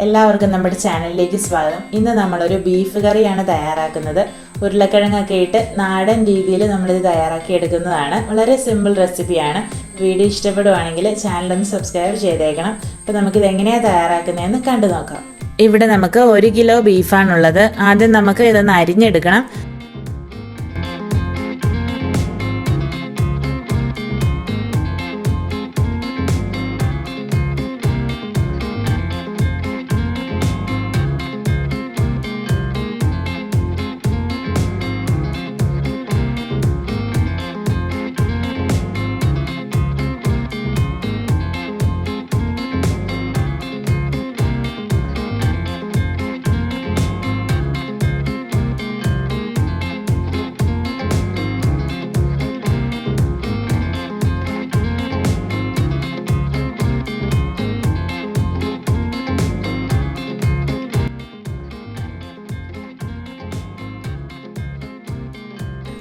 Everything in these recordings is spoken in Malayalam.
എല്ലാവർക്കും നമ്മുടെ ചാനലിലേക്ക് സ്വാഗതം. ഇന്ന് നമ്മളൊരു ബീഫ് കറിയാണ് തയ്യാറാക്കുന്നത്. ഉരുളക്കിഴങ്ങൊക്കെ ഇട്ട് നാടൻ രീതിയിൽ നമ്മളിത് തയ്യാറാക്കി എടുക്കുന്നതാണ്. വളരെ സിമ്പിൾ റെസിപ്പിയാണ്. വീഡിയോ ഇഷ്ടപ്പെടുവാണെങ്കിൽ ചാനലൊന്ന് സബ്സ്ക്രൈബ് ചെയ്തേക്കണം. അപ്പോൾ നമുക്കിത് എങ്ങനെയാണ് തയ്യാറാക്കുന്നതെന്ന് കണ്ടു നോക്കാം. ഇവിടെ നമുക്ക് 1 കിലോ ബീഫാണുള്ളത്. ആദ്യം നമുക്ക് ഇതൊന്ന് അരിഞ്ഞെടുക്കണം.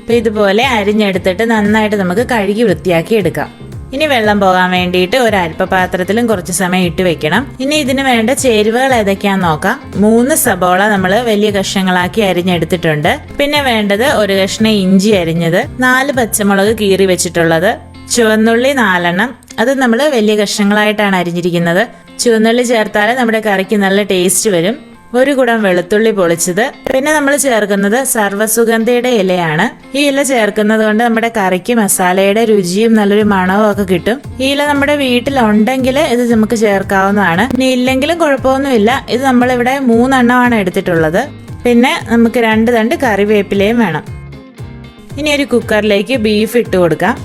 അപ്പോൾ ഇതുപോലെ അരിഞ്ഞെടുത്തിട്ട് നന്നായിട്ട് നമുക്ക് കഴുകി വൃത്തിയാക്കി എടുക്കാം. ഇനി വെള്ളം പോകാൻ വേണ്ടിയിട്ട് ഒരു അല്പപാത്രത്തിലും കുറച്ച് സമയം ഇട്ട് വെക്കണം. ഇനി ഇതിന് വേണ്ട ചേരുവകൾ ഏതൊക്കെയാന്ന് നോക്കാം. 3 സബോള നമ്മൾ വലിയ കഷ്ണങ്ങളാക്കി അരിഞ്ഞെടുത്തിട്ടുണ്ട്. പിന്നെ വേണ്ടത് 1 കഷ്ണം ഇഞ്ചി അരിഞ്ഞത്, 4 പച്ചമുളക് കീറി വെച്ചിട്ടുള്ളത്, ചുവന്നുള്ളി 4 എണ്ണം. അത് നമ്മൾ വലിയ കഷ്ണങ്ങളായിട്ടാണ് അരിഞ്ഞിരിക്കുന്നത്. ചുവന്നുള്ളി ചേർത്താൽ നമ്മുടെ കറിക്ക് നല്ല ടേസ്റ്റ് വരും. 1 കുടം വെളുത്തുള്ളി പൊളിച്ചത്. പിന്നെ നമ്മൾ ചേർക്കുന്നത് സർവസുഗന്ധിയുടെ ഇലയാണ്. ഈ ഇല ചേർക്കുന്നത് കൊണ്ട് നമ്മുടെ കറിക്ക് മസാലയുടെ രുചിയും നല്ലൊരു മണവും ഒക്കെ കിട്ടും. ഈ ഇല നമ്മുടെ വീട്ടിലുണ്ടെങ്കിൽ ഇത് നമുക്ക് ചേർക്കാവുന്നതാണ്. ഇനി ഇല്ലെങ്കിലും കുഴപ്പമൊന്നുമില്ല. ഇത് നമ്മളിവിടെ 3 എണ്ണമാണ് എടുത്തിട്ടുള്ളത്. പിന്നെ നമുക്ക് 2 തണ്ട് കറിവേപ്പിലയും വേണം. ഇനി ഒരു കുക്കറിലേക്ക് ബീഫ് ഇട്ട് കൊടുക്കാം.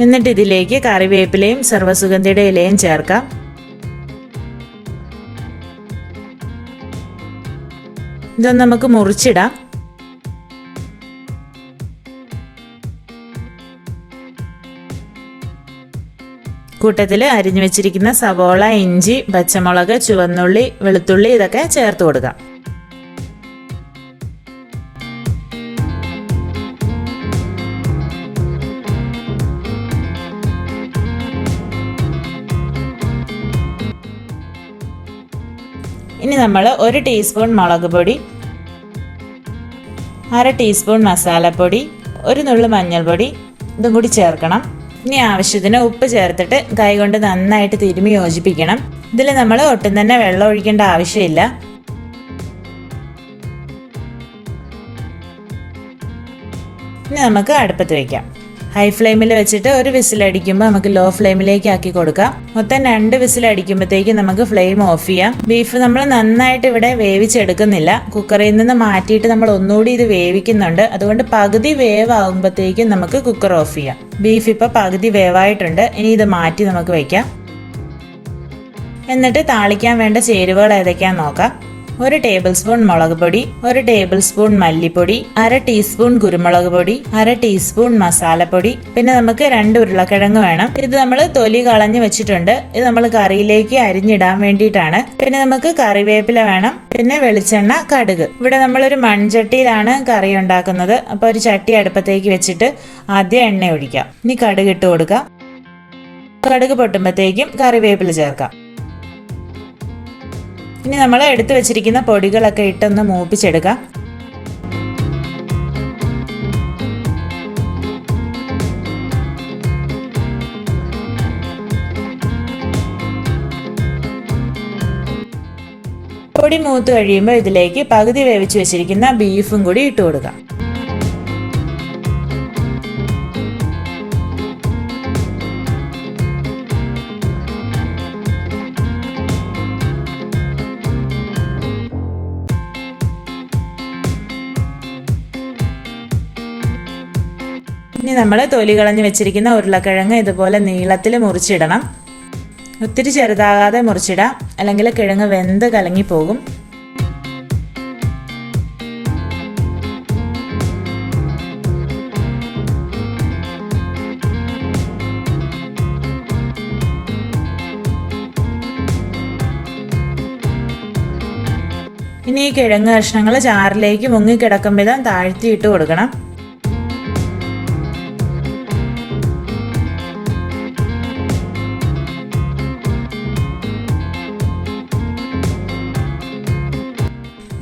എന്നിട്ട് ഇതിലേക്ക് കറിവേപ്പിലയും സർവസുഗന്ധിയുടെ ഇലയും ചേർക്കാം. ഇതൊന്ന് നമുക്ക് മുറിച്ചിടാം. കൂട്ടത്തിൽ അരിഞ്ഞു വെച്ചിരിക്കുന്ന സവോള, ഇഞ്ചി, പച്ചമുളക്, ചുവന്നുള്ളി, വെളുത്തുള്ളി ഇതൊക്കെ ചേർത്ത് കൊടുക്കാം. ഇനി നമ്മൾ 1 ടീസ്പൂൺ മുളക് പൊടി, 1/2 ടീസ്പൂൺ മസാലപ്പൊടി, 1 നുള്ളു മഞ്ഞൾപ്പൊടി ഇതും കൂടി ചേർക്കണം. ഇനി ആവശ്യത്തിന് ഉപ്പ് ചേർത്തിട്ട് കൈകൊണ്ട് നന്നായിട്ട് തിരുമ്മി യോജിപ്പിക്കണം. ഇതിൽ നമ്മൾ ഒട്ടും തന്നെ വെള്ളം ഒഴിക്കേണ്ട ആവശ്യമില്ല. ഇനി നമുക്ക് അടുപ്പത്ത് വയ്ക്കാം. ഹൈ ഫ്ലെയിമിൽ വെച്ചിട്ട് 1 വിസിലടിക്കുമ്പോൾ നമുക്ക് ലോ ഫ്ലെയിമിലേക്ക് ആക്കി കൊടുക്കാം. മൊത്തം 2 വിസിലടിക്കുമ്പോഴത്തേക്ക് നമുക്ക് ഫ്ലെയിം ഓഫ് ചെയ്യാം. ബീഫ് നമ്മൾ നന്നായിട്ട് ഇവിടെ വേവിച്ചെടുക്കുന്നില്ല. കുക്കറിൽ നിന്ന് മാറ്റിയിട്ട് നമ്മൾ ഒന്നുകൂടി ഇത് വേവിക്കുന്നുണ്ട്. അതുകൊണ്ട് പകുതി വേവാകുമ്പോഴത്തേക്കും നമുക്ക് കുക്കർ ഓഫ് ചെയ്യാം. ബീഫ് ഇപ്പോൾ പകുതി വേവായിട്ടുണ്ട്. ഇനി ഇത് മാറ്റി നമുക്ക് വയ്ക്കാം. എന്നിട്ട് താളിക്കാൻ വേണ്ട ചേരുവകൾ ഏതൊക്കെയാന്ന് നോക്കാം. 1 ടേബിൾ സ്പൂൺ മുളക് പൊടി, 1 ടേബിൾ സ്പൂൺ മല്ലിപ്പൊടി, 1/2 ടീസ്പൂൺ കുരുമുളക് പൊടി, 1/2 ടീസ്പൂൺ മസാലപ്പൊടി. പിന്നെ നമുക്ക് 2 ഉരുളക്കിഴങ്ങ് വേണം. ഇത് നമ്മൾ തൊലി കളഞ്ഞ് വെച്ചിട്ടുണ്ട്. ഇത് നമ്മൾ കറിയിലേക്ക് അരിഞ്ഞിടാൻ വേണ്ടിയിട്ടാണ്. പിന്നെ നമുക്ക് കറിവേപ്പില വേണം. പിന്നെ വെളിച്ചെണ്ണ, കടുക്. ഇവിടെ നമ്മളൊരു മൺചട്ടിയിലാണ് കറി ഉണ്ടാക്കുന്നത്. അപ്പോൾ ഒരു ചട്ടി അടുപ്പത്തേക്ക് വെച്ചിട്ട് ആദ്യം എണ്ണ ഒഴിക്കാം. ഇനി കടുക് ഇട്ട് കൊടുക്കാം. കടുക് പൊട്ടുമ്പോഴത്തേക്കും കറിവേപ്പില ചേർക്കാം. ഇനി നമ്മൾ എടുത്തു വെച്ചിരിക്കുന്ന പൊടികളൊക്കെ ഇട്ടൊന്ന് മൂപ്പിച്ചെടുക്കാം. പൊടി മൂത്ത് കഴിയുമ്പോൾ ഇതിലേക്ക് പകുതി വേവിച്ച് വെച്ചിരിക്കുന്ന ബീഫും കൂടി ഇട്ട് കൊടുക്കാം. ഇനി നമ്മൾ തൊലി കളഞ്ഞ് വെച്ചിരിക്കുന്ന ഉരുളക്കിഴങ്ങ് ഇതുപോലെ നീളത്തിൽ മുറിച്ചിടണം. ഒത്തിരി ചെറുതാകാതെ മുറിച്ചിടാം, അല്ലെങ്കിൽ കിഴങ്ങ് വെന്ത് കലങ്ങിപ്പോകും. ഇനി ഈ കിഴങ്ങ് കഷ്ണങ്ങൾ ചാറിലേക്ക് മുങ്ങിക്കിടക്കും വിധം താഴ്ത്തിയിട്ട് കൊടുക്കണം.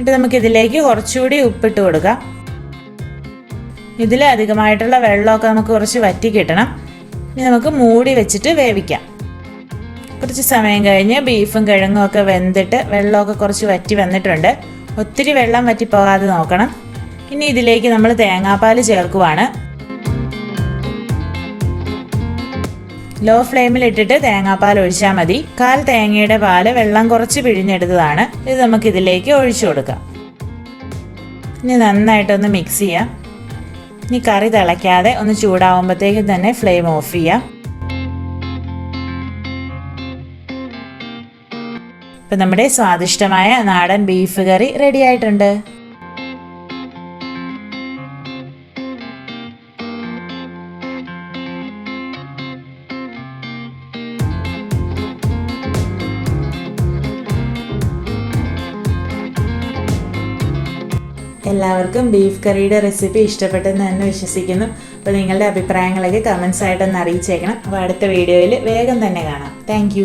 എന്നിട്ട് നമുക്കിതിലേക്ക് കുറച്ചുകൂടി ഉപ്പിട്ട് കൊടുക്കാം. ഇതിൽ അധികമായിട്ടുള്ള വെള്ളമൊക്കെ നമുക്ക് കുറച്ച് വറ്റി കിട്ടണം. ഇനി നമുക്ക് മൂടി വെച്ചിട്ട് വേവിക്കാം. കുറച്ച് സമയം കഴിഞ്ഞ് ബീഫും കിഴങ്ങും ഒക്കെ വെന്തിട്ട് വെള്ളമൊക്കെ കുറച്ച് വറ്റി വന്നിട്ടുണ്ട്. ഒത്തിരി വെള്ളം വറ്റിപ്പോകാതെ നോക്കണം. ഇനി ഇതിലേക്ക് നമ്മൾ തേങ്ങാപ്പാൽ ചേർക്കുവാണ്. ലോ ഫ്ലെയിമിൽ ഇട്ടിട്ട് തേങ്ങാപ്പാൽ ഒഴിച്ചാൽ മതി. 1/4 തേങ്ങയുടെ പാല് വെള്ളം കുറച്ച് പിഴിഞ്ഞെടുത്തതാണ്. ഇത് നമുക്ക് ഇതിലേക്ക് ഒഴിച്ചു കൊടുക്കാം. ഇനി നന്നായിട്ടൊന്ന് മിക്സ് ചെയ്യാം. ഇനി കറി തിളയ്ക്കാതെ ഒന്ന് ചൂടാവുമ്പോഴത്തേക്കും തന്നെ ഫ്ലെയിം ഓഫ് ചെയ്യാം. ഇപ്പം നമ്മുടെ സ്വാദിഷ്ടമായ നാടൻ ബീഫ് കറി റെഡി ആയിട്ടുണ്ട്. എല്ലാവർക്കും ബീഫ് കറിയുടെ റെസിപ്പി ഇഷ്ടപ്പെട്ടെന്ന് തന്നെ വിശ്വസിക്കുന്നു. അപ്പോൾ നിങ്ങളുടെ അഭിപ്രായങ്ങളൊക്കെ കമൻസ് ആയിട്ടൊന്ന് അറിയിച്ചേക്കണം. അപ്പോൾ അടുത്ത വീഡിയോയിൽ വേഗം തന്നെ കാണാം. താങ്ക്